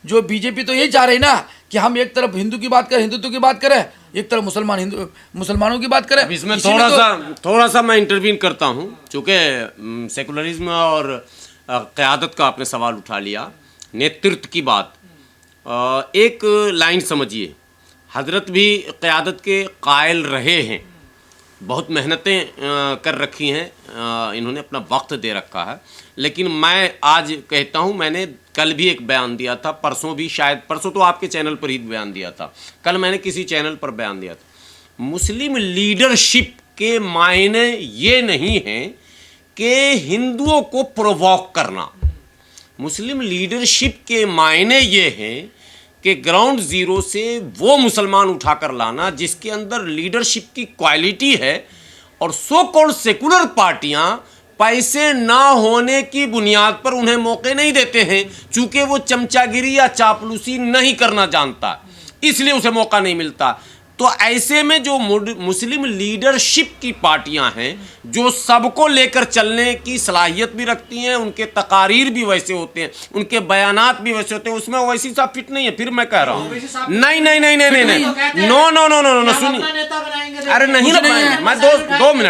जो बीजेपी तो यही चाह रही ना कि हम एक तरफ हिंदू की बात करें, हिंदुत्व की बात करें, एक तरफ मुसलमानों की बात करें। इसमें थोड़ा सा मैं इंटरवीन करता हूँ, चूँकि सेकुलरिज्म और क़यादत का आपने सवाल उठा लिया, नेतृत्व की बात। एक लाइन समझिए, हजरत भी क़यादत के कायल रहे हैं, बहुत मेहनतें कर रखी हैं, इन्होंने अपना वक्त दे रखा है। लेकिन मैं आज कहता हूं, मैंने कल भी एक बयान दिया था, परसों भी, शायद परसों तो आपके चैनल पर ही बयान दिया था, कल मैंने किसी चैनल पर बयान दिया था। मुस्लिम लीडरशिप के मायने ये नहीं हैं कि हिंदुओं को प्रोवोक करना। मुस्लिम लीडरशिप के मायने ये हैं कि ग्राउंड ज़ीरो से वो मुसलमान उठाकर लाना जिसके अंदर लीडरशिप की क्वालिटी है, और सो कॉल्ड सेकुलर पार्टियां पैसे ना होने की बुनियाद पर उन्हें मौके नहीं देते हैं, चूंकि वो चमचागिरी या चापलूसी नहीं करना जानता, इसलिए उसे मौका नहीं मिलता। तो ऐसे में जो मुस्लिम लीडरशिप की पार्टियां हैं, जो सबको लेकर चलने की सलाहियत भी रखती हैं, उनके तकारीर भी वैसे होते हैं, उनके बयानात भी वैसे होते हैं, उसमें ओवैसी साहब फिट नहीं है। फिर मैं कह रहा हूँ नहीं नहीं नहीं नहीं नहीं नहीं, no no no no no, सुनिए, अरे नहीं ना, मैं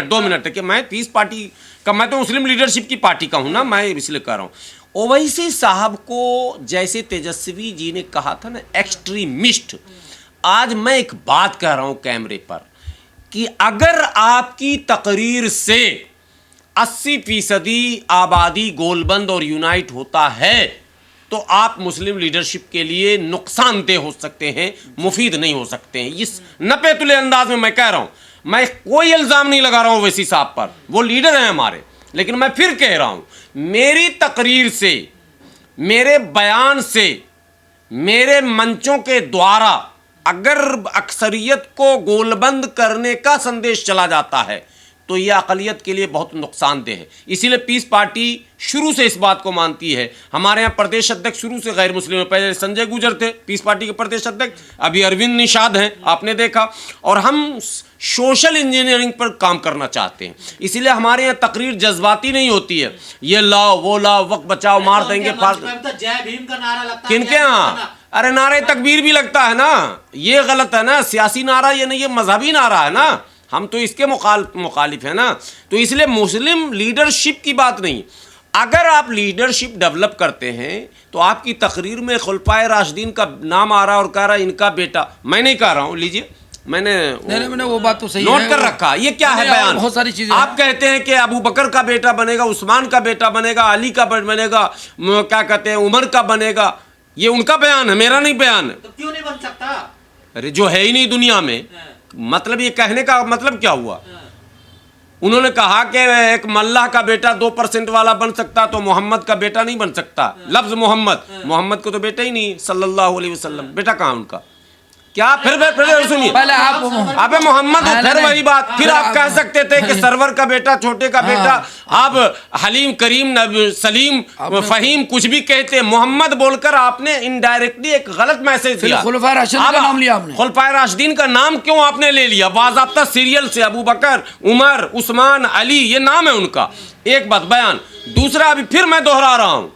दो मिनट देखिए, मैं पीस पार्टी का, मैं तो मुस्लिम लीडरशिप की पार्टी का हूँ ना, मैं इसलिए कह रहा हूँ। ओवैसी साहब को जैसे तेजस्वी जी ने कहा था ना एक्सट्रीमिस्ट, आज मैं एक बात कह रहा हूं कैमरे पर कि अगर आपकी तकरीर से 80% आबादी गोलबंद और यूनाइट होता है तो आप मुस्लिम लीडरशिप के लिए नुकसानदेह हो सकते हैं, मुफीद नहीं हो सकते हैं। इस नपेतुले अंदाज में मैं कह रहा हूं, मैं कोई इल्ज़ाम नहीं लगा रहा हूं ओवैसी साहब पर, वो लीडर हैं हमारे, लेकिन मैं फिर कह रहा हूं, मेरी तकरीर से, मेरे बयान से, मेरे मंचों के द्वारा अगर अक्सरियत को गोलबंद करने का संदेश चला जाता है तो यह अक़लियत के लिए बहुत नुकसानदेह है। इसीलिए पीस पार्टी शुरू से इस बात को मानती है। हमारे यहाँ प्रदेश अध्यक्ष शुरू से गैर मुस्लिम है, पहले संजय गुजर थे पीस पार्टी के प्रदेश अध्यक्ष, अभी अरविंद निषाद हैं, आपने देखा। और हम सोशल इंजीनियरिंग पर काम करना चाहते हैं, इसीलिए हमारे यहाँ तकरीर जज्बाती नहीं होती है, ये लाओ वो लाओ, वक्त बचाओ, मार देंगे, जय भीम का नारा लगता है किनके यहाँ? अरे नारे तकबीर भी लगता है ना, ये गलत है ना, सियासी नारा ये नहीं, ये मजहबी नारा है ना, हम तो इसके मुखालिफ है ना। तो इसलिए मुस्लिम लीडरशिप की बात नहीं, अगर आप लीडरशिप डेवलप करते हैं तो आपकी तकरीर में खुलफाए राशिदीन का नाम आ रहा और कह रहा इनका बेटा, मैं नहीं कह रहा हूँ, लीजिए मैंने वो बात तो सही नोट कर रखा, ये क्या है बयान, बहुत सारी चीजें आप कहते हैं कि अबू बकर का बेटा बनेगा, उस्मान का बेटा बनेगा, अली का बनेगा, क्या कहते हैं उमर का बनेगा, ये उनका बयान है, मेरा नहीं बयान है। तो क्यों नहीं बन सकता? अरे जो है ही नहीं दुनिया में, मतलब ये कहने का मतलब क्या हुआ? उन्होंने कहा कि एक मल्लाह का बेटा 2% वाला बन सकता तो मोहम्मद का बेटा नहीं बन सकता। लफ्ज मोहम्मद को तो बेटा ही नहीं, सल्लल्लाहु अलैहि वसल्लम, बेटा कहाँ उनका? क्या फिर सुनिए, पहले आप अबे मोहम्मद, फिर वही बात, फिर आप कह सकते थे कि सरवर का बेटा, छोटे का बेटा, आप हलीम, करीम, सलीम, फहीम कुछ भी कहते, मोहम्मद बोलकर आपने इनडायरेक्टली एक गलत मैसेज दिया। खुलफाए राशिदीन का नाम लिया आपने, खुलफाए राशिदीन का नाम क्यों आपने ले लिया? बाज़ाब्ता सीरियल से अबू बकर, उमर, उस्मान, अली, ये नाम है उनका। एक बात बयान। दूसरा, अभी फिर मैं दोहरा रहा हूं,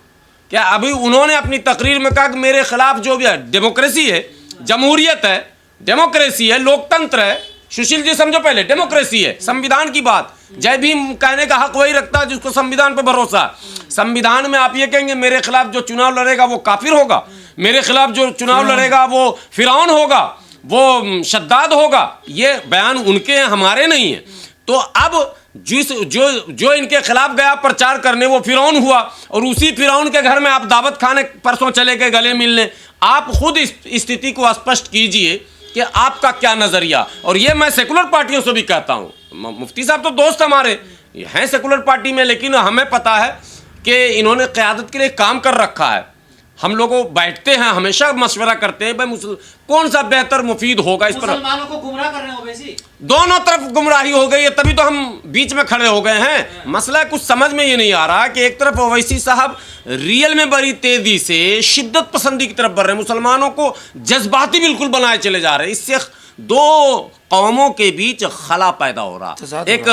क्या अभी उन्होंने अपनी तकरीर में कहा कि मेरे खिलाफ जो भी है, डेमोक्रेसी है, जमहूरियत है, डेमोक्रेसी है, लोकतंत्र है, सुशील जी समझो पहले, डेमोक्रेसी है, संविधान की बात, जय भीम कहने का हक वही रखता है जिसको संविधान पर भरोसा है। संविधान में आप ये कहेंगे मेरे खिलाफ जो चुनाव लड़ेगा वो काफिर होगा, मेरे खिलाफ जो चुनाव लड़ेगा वो फिरौन होगा, वो शद्दाद होगा, ये बयान उनके हैं, हमारे नहीं है। तो अब जो इनके खिलाफ गया प्रचार करने वो फिरौन हुआ, और उसी फिरौन के घर में आप दावत खाने परसों चले गए गले मिलने। आप खुद इस स्थिति को स्पष्ट कीजिए कि आपका क्या नजरिया। और ये मैं सेकुलर पार्टियों से भी कहता हूँ, मुफ्ती साहब तो दोस्त हमारे हैं सेकुलर पार्टी में, लेकिन हमें पता है कि इन्होंने क़यादत के लिए काम कर रखा है। हम लोगों बैठते हैं, हमेशा मशवरा करते हैं भाई कौन सा बेहतर मुफीद होगा। इस पर मुसलमानों को गुमराह कर रहे हो वैसी, दोनों तरफ गुमराही हो गई है, तभी तो हम बीच में खड़े हो गए हैं। मसला कुछ समझ में ये नहीं आ रहा कि एक तरफ ओवैसी साहब रियल में बड़ी तेजी से शिद्दत पसंदी की तरफ बढ़ रहे हैं, मुसलमानों को जज्बाती बिल्कुल बनाए चले जा रहे हैं। इससे दो कौमों के बीच खला पैदा हो रहा, तजाद एक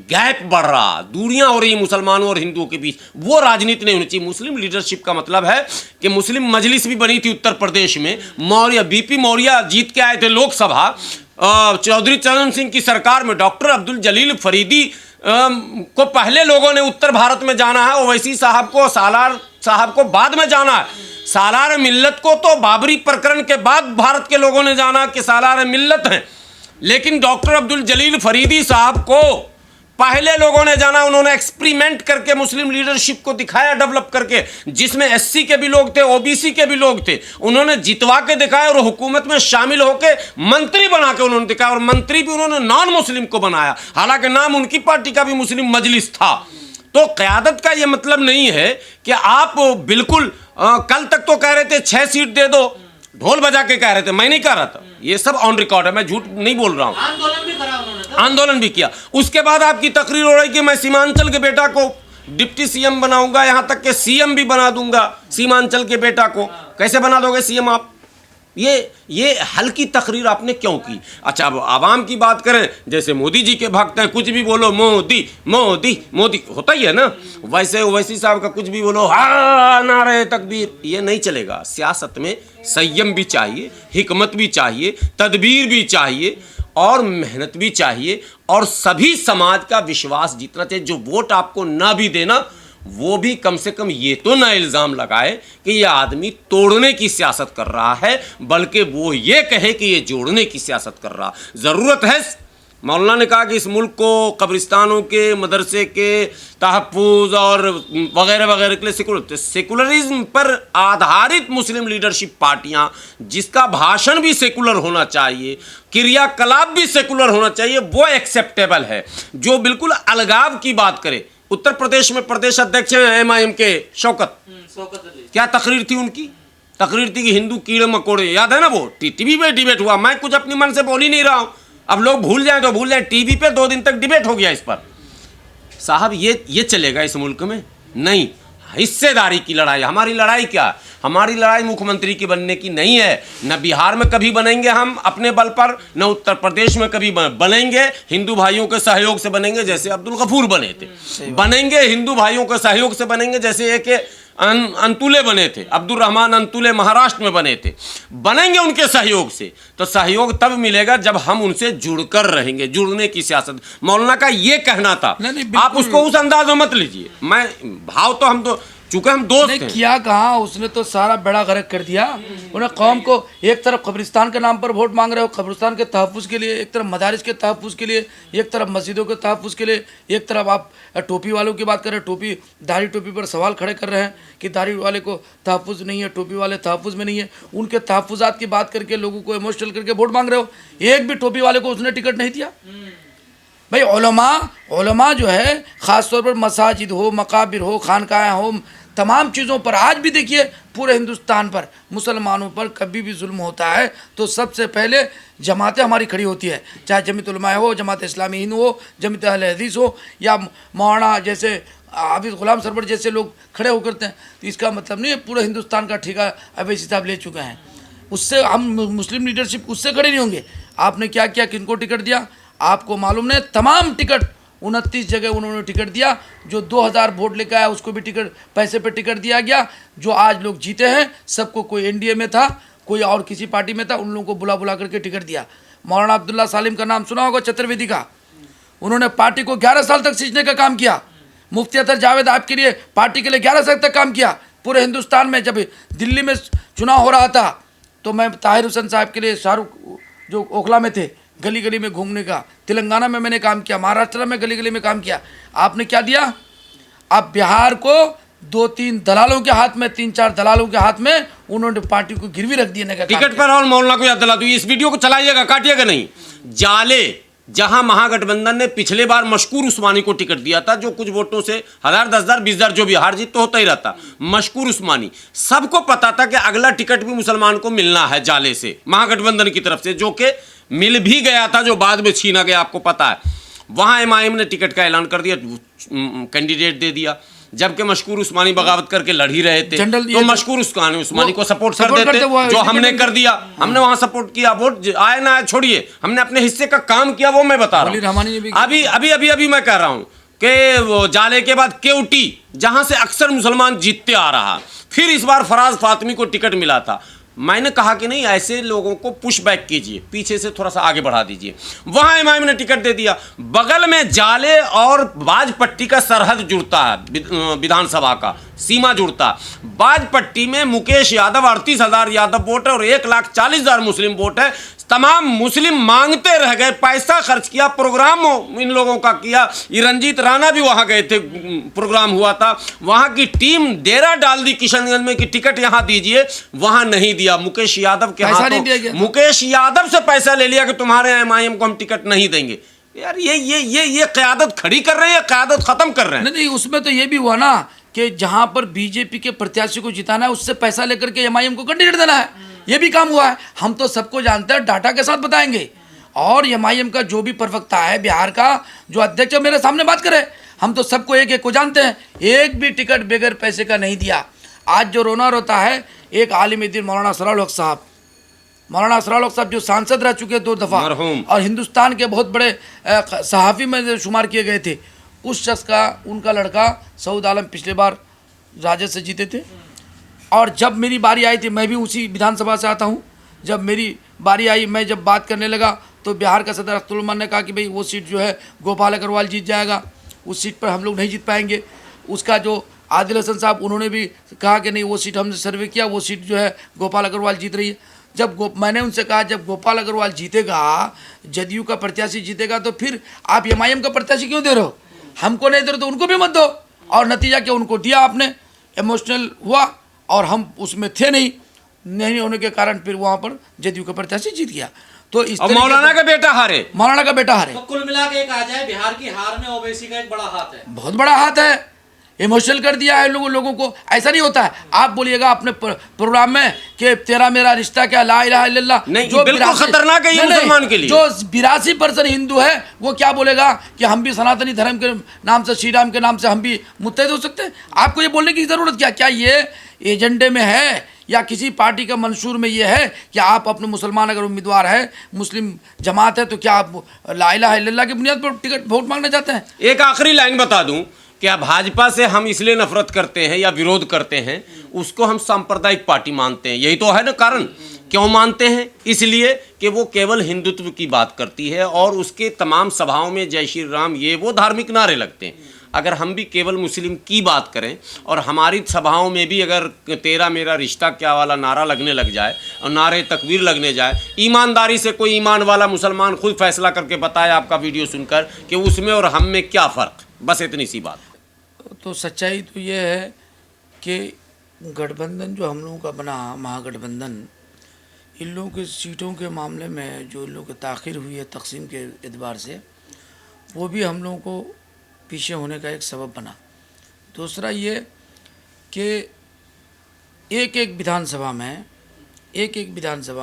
गैप बढ़ रहा, दूरियां हो रही मुसलमानों और हिंदुओं के बीच। वो राजनीति नहीं होनी चाहिए। मुस्लिम लीडरशिप का मतलब है कि मुस्लिम मजलिस भी बनी थी उत्तर प्रदेश में, मौर्य बीपी मौर्य जीत के आए थे लोकसभा, चौधरी चरण सिंह की सरकार में डॉक्टर अब्दुल जलील फरीदी को पहले लोगों ने उत्तर भारत में जाना है, ओवैसी साहब को, सालार साहब को बाद में जाना है। सालार मिल्लत को तो बाबरी प्रकरण के बाद भारत के लोगों ने जाना कि सालार मिल्लत हैं, लेकिन डॉक्टर अब्दुल जलील फरीदी साहब को पहले लोगों ने जाना। उन्होंने एक्सपेरिमेंट करके मुस्लिम लीडरशिप को दिखाया, डेवलप करके, जिसमें एससी के भी लोग थे, ओबीसी के भी लोग थे, उन्होंने जितवा के दिखाया और हुकूमत में शामिल होकर मंत्री बना के उन्होंने दिखाया, और मंत्री भी उन्होंने नॉन मुस्लिम को बनाया, हालांकि नाम उनकी पार्टी का भी मुस्लिम मजलिस था। तो क़यादत का यह मतलब नहीं है कि आप बिल्कुल कल तक तो कह रहे थे 6 सीट दे दो, ढोल बजा के कह रहे थे, मैं नहीं कह रहा था, ये सब ऑन रिकॉर्ड है, मैं झूठ नहीं बोल रहा हूं। आंदोलन भी करा उन्होंने तो। आंदोलन भी किया। उसके बाद आपकी तकरीर हो रही कि मैं सीमांचल के बेटा को डिप्टी सीएम बनाऊंगा, यहां तक कि सीएम भी बना दूंगा सीमांचल के बेटा को। कैसे बना दोगे सीएम आप? ये हल्की तकरीर आपने क्यों की? अच्छा, अब आवाम की बात करें, जैसे मोदी जी के भक्त हैं, कुछ भी बोलो मोदी मोदी मोदी होता ही है ना, वैसे ओवैसी साहब का कुछ भी बोलो हा नारे तकबीर, ये नहीं चलेगा। सियासत में संयम भी चाहिए, हिकमत भी चाहिए, तदबीर भी चाहिए और मेहनत भी चाहिए, और सभी समाज का विश्वास जीतना चाहिए। जो वोट आपको ना भी देना, वो भी कम से कम ये तो ना इल्ज़ाम लगाए कि ये आदमी तोड़ने की सियासत कर रहा है, बल्कि वो ये कहे कि ये जोड़ने की सियासत कर रहा। ज़रूरत है, मौलाना ने कहा कि इस मुल्क को कब्रिस्तानों के, मदरसे के तहफ़्फ़ुज़ और वगैरह वगैरह के लिए सेकुलरिज्म पर आधारित मुस्लिम लीडरशिप पार्टियां, जिसका भाषण भी सेकुलर होना चाहिए, क्रियाकलाप भी सेकुलर होना चाहिए, वो एक्सेप्टेबल है। जो बिल्कुल अलगाव की बात करे, उत्तर प्रदेश में प्रदेश अध्यक्ष हैं एमआईएम के शौकत अली, क्या तकरीर थी उनकी? तकरीर थी कि हिंदू कीड़े मकोड़े, याद है ना, वो टीवी पे डिबेट हुआ। मैं कुछ अपनी मन से बोल ही नहीं रहा हूं, अब लोग भूल जाएं तो भूल जाएं, टीवी पे 2 दिन तक डिबेट हो गया इस पर। साहब ये चलेगा इस मुल्क में? नहीं। हिस्सेदारी की लड़ाई, हमारी लड़ाई क्या है? हमारी लड़ाई मुख्यमंत्री की बनने की नहीं है। न बिहार में कभी बनेंगे हम अपने बल पर, न उत्तर प्रदेश में कभी बनेंगे। हिंदू भाइयों के सहयोग से बनेंगे, जैसे अब्दुल गफूर बने थे। बनेंगे हिंदू भाइयों के सहयोग से बनेंगे, जैसे एक अंतुले बने थे, अब्दुल रहमान अंतुले महाराष्ट्र में बने थे। बनेंगे उनके सहयोग से, तो सहयोग तब मिलेगा जब हम उनसे जुड़कर रहेंगे। जुड़ने की सियासत मौलाना का ये कहना था। आप उसको उस अंदाज में मत लीजिए। मैं भाव तो हम तो चूंकि हम दोस्त हैं। किया कहा, उसने तो सारा बेड़ा गर्क कर दिया। उन्हें कौम को एक तरफ कब्रिस्तान के नाम पर वोट मांग रहे हो, कब्रिस्तान के तहफ़्फ़ुज़ के लिए, एक तरफ मदारिस के तहफ़्फ़ुज़ के लिए, एक तरफ मस्जिदों के तहफ़्फ़ुज़ के लिए, एक तरफ आप टोपी वालों की बात कर रहे हैं, टोपी दाढ़ी टोपी पर सवाल खड़े कर रहे हैं कि दाढ़ी वाले को तहफ़्फ़ुज़ नहीं है, टोपी वाले तहफ़्फ़ुज़ में नहीं है। उनके तहफ़्फ़ुज़ात की बात करके लोगों को इमोशनल करके वोट मांग रहे हो। एक भी टोपी वाले को उसने टिकट नहीं दिया। भाई उलमा जो है, ख़ास तौर पर मसाजिद हो, मकाबिर हो, खानकाहें हो, तमाम चीज़ों पर आज भी देखिए पूरे हिंदुस्तान पर मुसलमानों पर कभी भी जुल्म होता है तो सबसे पहले जमातें हमारी खड़ी होती है, चाहे जमीयत उलमा हो, जमात इस्लामी हिंद हो, जमीयत अहले हदीस हो, या मौलाना जैसे हाफिज़ गुलाम सरवर जैसे लोग खड़े होकर करते हैं। तो इसका मतलब नहीं है पूरे हिंदुस्तान का ठेका अवैसी साहब ले चुके हैं। उससे हम मुस्लिम लीडरशिप उससे खड़े नहीं होंगे। आपने क्या किया, किनको टिकट दिया? आपको मालूम नहीं, तमाम टिकट 29 जगह उन्होंने टिकट दिया। जो 2000 वोट लेकर आया उसको भी टिकट, पैसे पे टिकट दिया गया। जो आज लोग जीते हैं सबको, कोई एनडीए में था, कोई और किसी पार्टी में था, उन लोगों को बुला करके टिकट दिया। मौलाना अब्दुल्ला सालिम का नाम सुना होगा, चतुर्वेदी का। उन्होंने पार्टी को 11 साल तक सींचने का काम किया। मुफ्ती अतर जावेद आपके लिए पार्टी के लिए 11 साल तक काम किया। पूरे हिंदुस्तान में जब दिल्ली में चुनाव हो रहा था तो मैं ताहिर हुसैन साहब के लिए, शाहरुख जो ओखला में थे, गली गली में घूमने का, तेलंगाना में मैंने काम किया, महाराष्ट्र में गली गली में काम किया। आपने क्या दिया? अब बिहार को 2-3 दलालों के हाथ में, 3-4 दलालों के हाथ में उन्होंने पार्टी को गिरवी रख दिए का टिकट पर। और मौलाना को याद दिला दूं, इस वीडियो को चलाइएगा, काटिएगा नहीं। जाले, जहां महागठबंधन ने पिछले बार मशकूर उस्मानी को टिकट दिया था, जो कुछ वोटों से 1000, 10,000, 20,000 जो भी, हार जीत तो होता ही रहता। मशकूर उस्मानी, सबको पता था कि अगला टिकट भी मुसलमान को मिलना है जाले से, महागठबंधन की तरफ से, जो कि मिल भी गया था, जो बाद में छीना गया, आपको पता है। वहां एमआईएम ने टिकट का ऐलान कर दिया, कैंडिडेट दे दिया। जबकि मशकूर उस्मानी बगावत करके लड़ ही रहे थे, जनरल तो मशकूर उस्मानी को सपोर्ट कर सपोर्ट देते, करते वो जो हमने कर दिया, हमने वहां सपोर्ट किया। वोट आए ना आए छोड़िए, हमने अपने हिस्से का काम किया, वो मैं बता वली रहा रहमानी ने भी हूँ। अभी मैं कह रहा हूँ कि वो जाले के बाद केवटी, जहां से अक्सर मुसलमान जीतते आ रहा, फिर इस बार फराज फातमी को टिकट मिला था। मैंने कहा कि नहीं, ऐसे लोगों को पुश बैक कीजिए, पीछे से थोड़ा सा आगे बढ़ा दीजिए। वहां इमाम ने टिकट दे दिया। बगल में जाले और बाजपट्टी का सरहद जुड़ता है, विधानसभा का सीमा जुड़ता। बाजपट्टी में मुकेश यादव 38,000 यादव वोट है और 1,40,000 मुस्लिम वोट है। तमाम मुस्लिम मांगते रह गए, पैसा खर्च किया, प्रोग्राम इन लोगों का किया। ये रंजीत राणा भी वहां गए थे, प्रोग्राम हुआ था, वहां की टीम डेरा डाल दी किशनगंज में कि टिकट यहां दीजिए, वहां नहीं दिया। मुकेश यादव के हाथों, मुकेश यादव से पैसा ले लिया कि तुम्हारे एमआईएम को हम टिकट नहीं देंगे। यार ये क़यादत खड़ी कर रहे हैं, क़यादत खत्म कर रहे हैं। नहीं, उसमें तो ये भी हुआ ना कि जहां पर बीजेपी के प्रत्याशी को जिताना है, उससे पैसा लेकर के एमआईएम को कैंडिडेट देना है, ये भी काम हुआ है। हम तो सबको जानते हैं, डाटा के साथ बताएंगे। और एमआईएम का जो भी प्रवक्ता है बिहार का, जो अध्यक्ष है, मेरे सामने बात करे। हम तो सबको एक एक को जानते हैं, एक भी टिकट बगैर पैसे का नहीं दिया। आज जो रोना रोता है, एक आलिम दीन मौलाना असरार हक साहब, मौलाना असरार हक साहब जो सांसद रह चुके 2 दफ़ा और हिंदुस्तान के बहुत बड़े सहाफ़ी में शुमार किए गए थे, उस शख्स का, उनका लड़का सऊद आलम पिछले बार राजद से जीते थे। और जब मेरी बारी आई थी, मैं भी उसी विधानसभा से आता हूँ, जब मेरी बारी आई, मैं जब बात करने लगा तो बिहार का सदर अख्तरुल रहमान ने कहा कि भाई वो सीट जो है गोपाल अग्रवाल जीत जाएगा, उस सीट पर हम लोग नहीं जीत पाएंगे। उसका जो आदिल हसन साहब, उन्होंने भी कहा कि नहीं, वो सीट हमने सर्वे किया, वो सीट जो है गोपाल अग्रवाल जीत रही है। जब मैंने उनसे कहा जब गोपाल अग्रवाल जीतेगा, जदयू का प्रत्याशी जीतेगा, तो फिर आप एमआईएम का प्रत्याशी क्यों दे रहे हो? हमको नहीं दे रहे तो उनको भी मत दो। और नतीजा क्या, उनको दिया आपने, इमोशनल हुआ और हम उसमें थे नहीं होने के कारण फिर वहां पर जदयू का प्रत्याशी जीत गया। तो इस मौलाना का बेटा हारे, मौलाना का बेटा हारे। तो कुल मिला के कहा जाए बिहार की हार में ओवैसी का एक बड़ा हाथ है, बहुत बड़ा हाथ है, इमोशनल कर दिया है लोगों को। ऐसा नहीं होता है, आप बोलिएगा अपने प्रोग्राम में कि तेरा मेरा रिश्ता क्या, ला इलाहा इल्लल्लाह, नहीं, जो बिल्कुल खतरनाक है ये मुसलमान के लिए। जो 82% हिंदू है वो क्या बोलेगा कि हम भी सनातनी धर्म के नाम से, श्री राम के नाम से हम भी मुत्तहिद हो सकते हैं? आपको ये बोलने की जरूरत क्या ये एजेंडे में है या किसी पार्टी का मंशूर में ये है कि आप अपने मुसलमान अगर उम्मीदवार है, मुस्लिम जमात है, तो क्या आप ला इलाहा इल्लल्लाह की बुनियाद पर टिकट वोट मांगना चाहते हैं? एक आखिरी लाइन बता दूं, क्या भाजपा से हम इसलिए नफरत करते हैं या विरोध करते हैं, उसको हम सांप्रदायिक पार्टी मानते हैं। यही तो है ना कारण। क्यों मानते हैं? इसलिए कि वो केवल हिंदुत्व की बात करती है और उसके तमाम सभाओं में जय श्री राम, ये वो धार्मिक नारे लगते हैं। अगर हम भी केवल मुस्लिम की बात करें और हमारी सभाओं में भी अगर तेरा मेरा रिश्ता क्या वाला नारा लगने लग जाए और नारे तकबीर लगने जाए, ईमानदारी से कोई ईमान वाला मुसलमान खुद फैसला करके बताए आपका वीडियो सुनकर कि उसमें और हम में क्या फ़र्क। बस इतनी सी बात। तो सच्चाई तो ये है कि गठबंधन जो हम लोगों का बना, महागठबंधन, इन लोगों की सीटों के मामले में जो इन लोगों की ताख़ीर हुई है तकसीम के एतबार से, वो भी हम लोगों को पीछे होने का एक सबब बना। दूसरा ये कि एक एक विधानसभा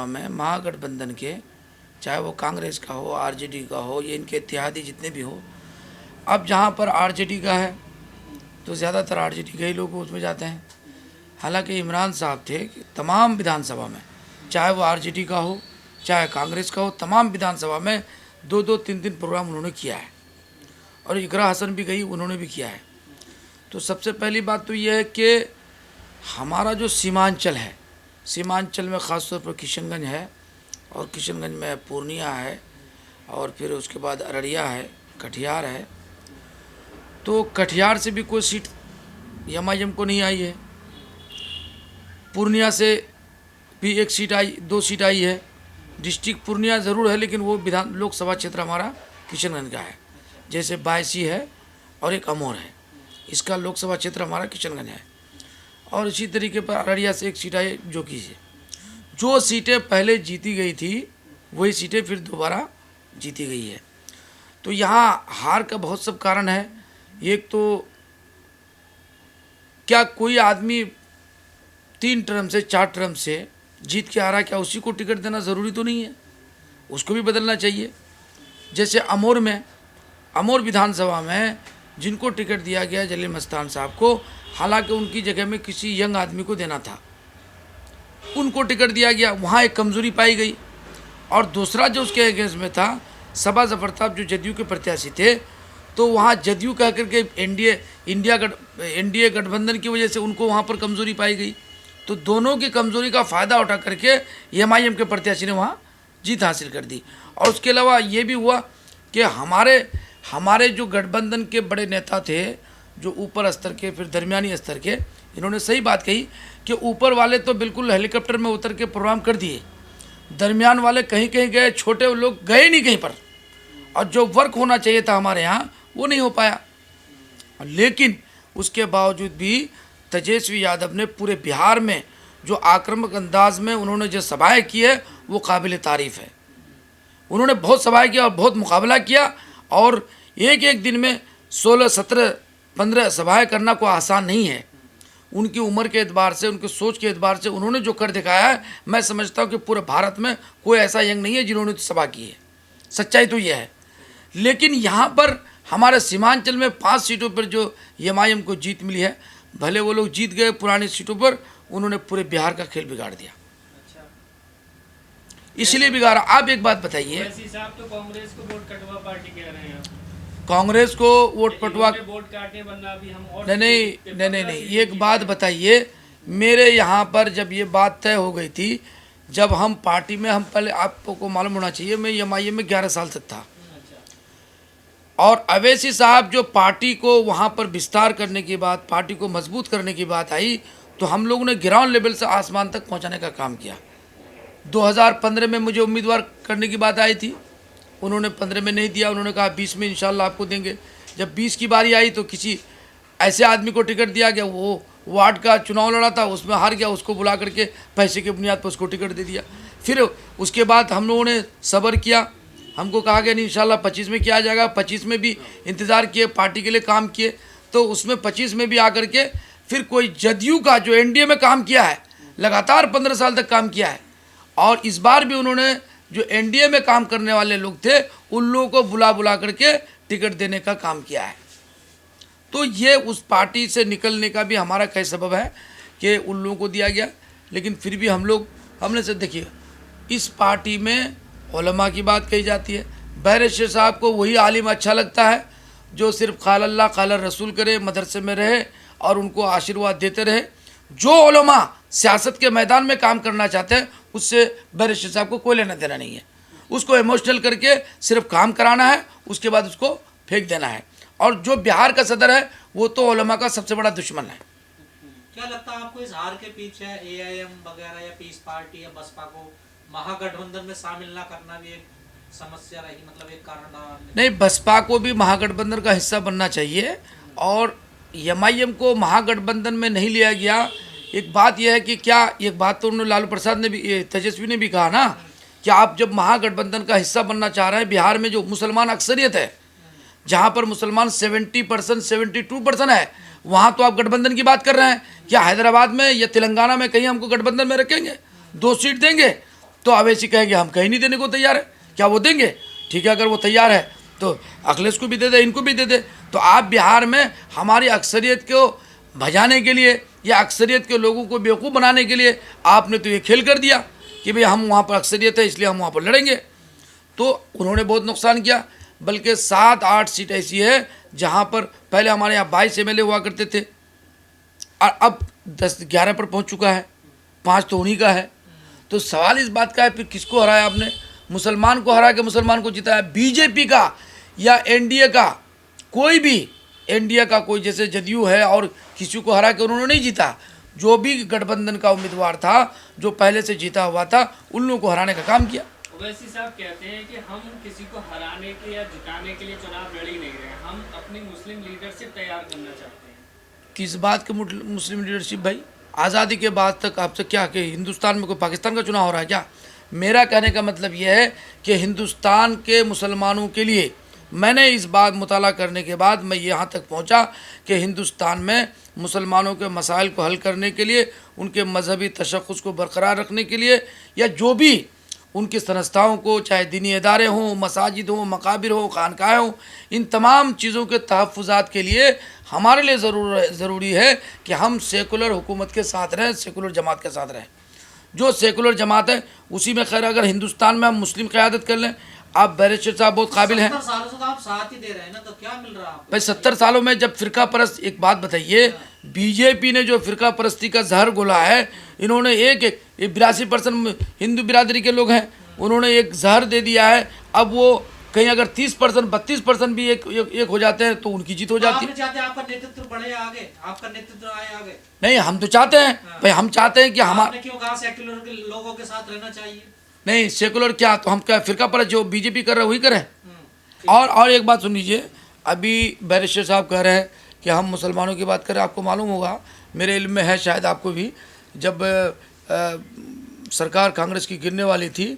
में महागठबंधन के, चाहे वो कांग्रेस का हो, आरजेडी का हो, ये इनके इत्तेहादी जितने भी हो, अब जहाँ पर आरजेडी का है तो ज़्यादातर आरजेडी के ही लोग उसमें जाते हैं। हालांकि इमरान साहब थे कि तमाम विधानसभा में, चाहे वो आरजेडी का हो चाहे कांग्रेस का हो, तमाम विधानसभा में 2-2, 3-3 प्रोग्राम उन्होंने किया है। और इकरा हसन भी गई, उन्होंने भी किया है। तो सबसे पहली बात तो ये है कि हमारा जो सीमांचल है, सीमांचल में ख़ास तौर पर किशनगंज है, और किशनगंज में पूर्णिया है, और फिर उसके बाद अररिया है, कटिहार है। तो कटिहार से भी कोई सीट एमआईएम को नहीं आई है। पूर्णिया से भी 1 सीट आई, 2 सीट आई है। डिस्ट्रिक्ट पूर्णिया ज़रूर है, लेकिन वो विधान लोकसभा क्षेत्र हमारा किशनगंज का है। जैसे बायसी है और एक अमोर है, इसका लोकसभा क्षेत्र हमारा किशनगंज है। और इसी तरीके पर अररिया से 1 सीट आई जोकी से। जो सीटें पहले जीती गई थी वही सीटें फिर दोबारा जीती गई है। तो यहाँ हार का बहुत सब कारण है। एक तो क्या कोई आदमी 3 टर्म से 4 टर्म से जीत के आ रहा है, क्या उसी को टिकट देना ज़रूरी तो नहीं है? उसको भी बदलना चाहिए। जैसे अमोर विधानसभा में जिनको टिकट दिया गया जलील मस्तान साहब को, हालांकि उनकी जगह में किसी यंग आदमी को देना था, उनको टिकट दिया गया, वहाँ एक कमज़ोरी पाई गई। और दूसरा जो उसके अगेंस्ट में था सबा जफर साहब, जो जदयू के प्रत्याशी थे, तो वहाँ जदयू कह करके एनडीए गठबंधन की वजह से उनको वहाँ पर कमज़ोरी पाई गई। तो दोनों की कमज़ोरी का फ़ायदा उठा करके एमआईएम के प्रत्याशी ने वहाँ जीत हासिल कर दी। और उसके अलावा ये भी हुआ कि हमारे जो गठबंधन के बड़े नेता थे, जो ऊपर स्तर के फिर दरमियानी स्तर के, इन्होंने सही बात कही कि ऊपर वाले तो बिल्कुल हेलीकॉप्टर में उतर के प्रोग्राम कर दिए, दरमियान वाले कहीं कहीं गए, छोटे लोग गए नहीं कहीं पर, और जो वर्क होना चाहिए था हमारे यहाँ वो नहीं हो पाया। लेकिन उसके बावजूद भी तेजस्वी यादव ने पूरे बिहार में जो आक्रामक अंदाज में उन्होंने जो सभाएँ की है वो काबिल तारीफ़ है। उन्होंने बहुत सभाएँ किया और बहुत मुकाबला किया, और एक एक दिन में 16, 17, 15 सभाएँ करना कोई आसान नहीं है। उनकी उम्र के एतबार से, उनकी सोच के एतबार से उन्होंने जो कर दिखाया है, मैं समझता हूँ कि पूरे भारत में कोई ऐसा यंग नहीं है जिन्होंने सभा की है। सच्चाई तो यह है। लेकिन यहाँ पर हमारे सीमांचल में 5 सीटों पर जो एमआईएम को जीत मिली है, भले वो लोग जीत गए पुरानी सीटों पर, उन्होंने पूरे बिहार का खेल बिगाड़ दिया। इसलिए बिगाड़ा। आप एक बात बताइए, साहब तो कांग्रेस को वोट कटवा पार्टी कह रहे हैं, कांग्रेस को वोट पटवा, वोट काटे वरना अभी हम और नहीं, एक बात बताइए, मेरे यहाँ पर जब ये बात तय हो गई थी, जब हम पार्टी में, हम पहले आपको मालूम होना चाहिए, मैं एमआईएम में 11 साल तक था, और अवैसी साहब जो पार्टी को वहाँ पर विस्तार करने की बात, पार्टी को मजबूत करने की बात आई, तो हम लोगों ने ग्राउंड लेवल से आसमान तक पहुँचाने का काम किया। 2015 में मुझे उम्मीदवार करने की बात आई थी, उन्होंने 15 में नहीं दिया, उन्होंने कहा 20 में इंशाल्लाह आपको देंगे। जब 20 की बारी आई तो किसी ऐसे आदमी को टिकट दिया गया, वो वार्ड का चुनाव लड़ा था, उसमें हार गया, उसको बुला करके पैसे की बुनियाद पर उसको टिकट दे दिया। फिर उसके बाद हम लोगों ने सब्र किया, हमको कहा गया नहीं इंशाल्लाह 25 में किया जाएगा, 25 में भी इंतज़ार किए, पार्टी के लिए काम किए, तो उसमें 25 में भी आकर के फिर कोई जदयू का जो एनडीए में काम किया है, लगातार 15 साल तक काम किया है, और इस बार भी उन्होंने जो एनडीए में काम करने वाले लोग थे उन लोगों को बुला करके टिकट देने का काम किया है। तो ये उस पार्टी से निकलने का भी हमारा कई सबब है कि उन लोगों को दिया गया। लेकिन फिर भी हमने से देखिए, इस पार्टी में उलमा की बात कही जाती है, बैरिस्टर साहब को वही आलिम अच्छा लगता है जो सिर्फ क़ाल अल्लाह क़ाल रसूल करे, मदरसे में रहे और उनको आशीर्वाद देते रहे। जो उलमा सियासत के मैदान में काम करना चाहते हैं उससे बैरिस्टर साहब को कोई लेना देना नहीं है। उसको इमोशनल करके सिर्फ काम कराना है, उसके बाद उसको फेंक देना है। और जो बिहार का सदर है वो तो उलमा का सबसे बड़ा दुश्मन है। क्या लगता है आपको इस हार के पीछे एआईएम वगैरह या पीस पार्टी या बसपा को महागठबंधन में शामिल ना करना भी एक समस्या रही, मतलब एक कारण रहा? नहीं, बसपा को भी महागठबंधन का हिस्सा बनना चाहिए, और एमआईएम को महागठबंधन में नहीं लिया गया। एक बात यह है कि क्या, एक बात तो उन्होंने लालू प्रसाद ने भी, तेजस्वी ने भी कहा ना कि आप जब महागठबंधन का हिस्सा बनना चाह रहे हैं, बिहार में जो मुसलमान अक्सरियत है, जहाँ पर मुसलमान 70%, 72% है, वहाँ तो आप गठबंधन की बात कर रहे हैं। क्या हैदराबाद में या तेलंगाना में कहीं हमको गठबंधन में रखेंगे, 2 सीट देंगे? तो अवैसी कहेंगे हम कहीं नहीं देने को तैयार है। क्या वो देंगे? ठीक है, अगर वो तैयार है तो अखिलेश को भी दे दे, इनको भी दे दे। तो आप बिहार में हमारी अक्सरियत को भजाने के लिए या अक्सरियत के लोगों को बेवकूफ़ बनाने के लिए आपने तो ये खेल कर दिया कि भाई हम वहाँ पर अक्सरियत है इसलिए हम वहाँ पर लड़ेंगे। तो उन्होंने बहुत नुकसान किया। बल्कि 7-8 सीट ऐसी है जहाँ पर पहले हमारे यहाँ 22 MLA हुआ करते थे और अब 10-11 पर पहुँच चुका है, 5 तो उन्हीं का है। तो सवाल इस बात का है, फिर किसको हराया आपने? मुसलमान को हरा के मुसलमान को जिताया। बीजेपी का या एनडीए का कोई भी, एनडीए का कोई जैसे जदयू है और किसी को हरा के उन्होंने नहीं जीता। जो भी गठबंधन का उम्मीदवार था जो पहले से जीता हुआ था उन लोगों को हराने का काम किया। ओवैसी साहब कहते हैं कि हम किसी को हराने के या जिताने के लिए चुनाव लड़ ही नहीं रहे, हम अपनी मुस्लिम लीडरशिप तैयार करना चाहते हैं। किस बात के मुस्लिम लीडरशिप भाई? आज़ादी के बाद तक आपसे क्या कि हिंदुस्तान में कोई पाकिस्तान का चुनाव हो रहा है क्या? मेरा कहने का मतलब यह है कि हिंदुस्तान के मुसलमानों के लिए, मैंने इस बात मुताला करने के बाद मैं यहाँ तक पहुँचा कि हिंदुस्तान में मुसलमानों के मसाइल को हल करने के लिए, उनके मजहबी तशख़्ख़ुस को बरकरार रखने के लिए, या जो भी उनकी संस्थाओं को, चाहे दीनी इदारे हों, मसाजिद हों, मकाबिर हों, खानकाहें हों, इन तमाम चीज़ों के तहफ़्फ़ुज़ात के लिए हमारे लिए ज़रूरी है कि हम सेकुलर हुकूमत के साथ रहें, सेकुलर जमात के साथ रहें। जो सेकुलर जमात है उसी में खैर, अगर हिंदुस्तान में हम मुस्लिम क़यादत कर लें, आप बैरिस्टर साहब बहुत काबिल हैं। 70 सालों से तो आप साथ ही दे रहे हैं ना, तो क्या मिल रहा है आपको? भाई 70 सालों में जब फ़िरका परस्त, एक बात बताइए, बीजेपी ने जो फ़िरका परस्ती का जहर घोला है, इन्होंने एक 82% हिंदू बिरादरी के लोग हैं, उन्होंने एक जहर दे दिया है। अब वो कहीं अगर 30% 32% भी एक हो जाते हैं तो उनकी जीत हो जाती है। आप चाहते हैं आपका नेतृत्व बढ़े आगे, आपका नेतृत्व आए आगे? नहीं, हम तो चाहते हैं भाई, हम चाहते हैं कि हमारे, आपने क्यों कहा सेक्युलर के लोगों के साथ रहना चाहिए? नहीं सेकुलर क्या, तो हम क्या फ़िरका परस्त जो बीजेपी कर रहे हैं वही करें। और एक बात सुन लीजिए, अभी बैरिस्टर साहब कह रहे हैं कि हम मुसलमानों की बात करें। आपको मालूम होगा, मेरे इल्म में है, शायद आपको भी, जब सरकार कांग्रेस की गिरने वाली थी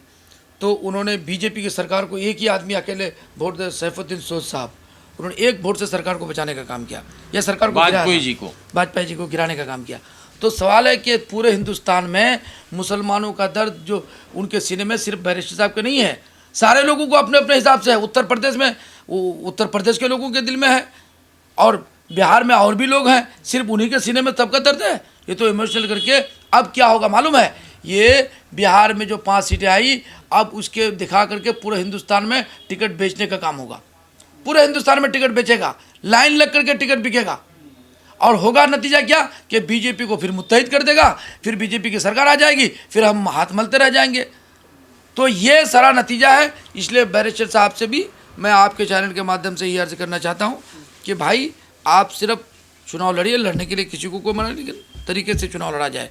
तो उन्होंने बीजेपी की सरकार को एक ही आदमी अकेले वोट दे, सैफुद्दीन सोज साहब, उन्होंने एक वोट से सरकार को बचाने का काम किया, या सरकार को वाजपेयी जी को गिराने का काम किया। तो सवाल है कि पूरे हिंदुस्तान में मुसलमानों का दर्द जो उनके सीने में सिर्फ बैरिस्टर साहब के नहीं है, सारे लोगों को अपने अपने हिसाब से है। उत्तर प्रदेश में, उत्तर प्रदेश के लोगों के दिल में है, और बिहार में और भी लोग हैं, सिर्फ उन्हीं के सीने में सबका दर्द है। ये तो इमोशनल करके अब क्या होगा मालूम है, ये बिहार में जो 5 सीटें आई, अब उसके दिखा करके पूरे हिंदुस्तान में टिकट बेचने का काम होगा। पूरे हिंदुस्तान में टिकट बेचेगा, लाइन लग करके टिकट बिकेगा, और होगा नतीजा क्या कि बीजेपी को फिर मुत्तहिद कर देगा, फिर बीजेपी की सरकार आ जाएगी, फिर हम हाथ मलते रह जाएंगे। तो ये सारा नतीजा है। इसलिए बैरिस्टर साहब से भी मैं आपके चैनल के माध्यम से ये अर्ज़ करना चाहता हूँ कि भाई आप सिर्फ चुनाव लड़िए, लड़ने के लिए किसी को कोई मना नहीं, तरीके से चुनाव लड़ा जाए।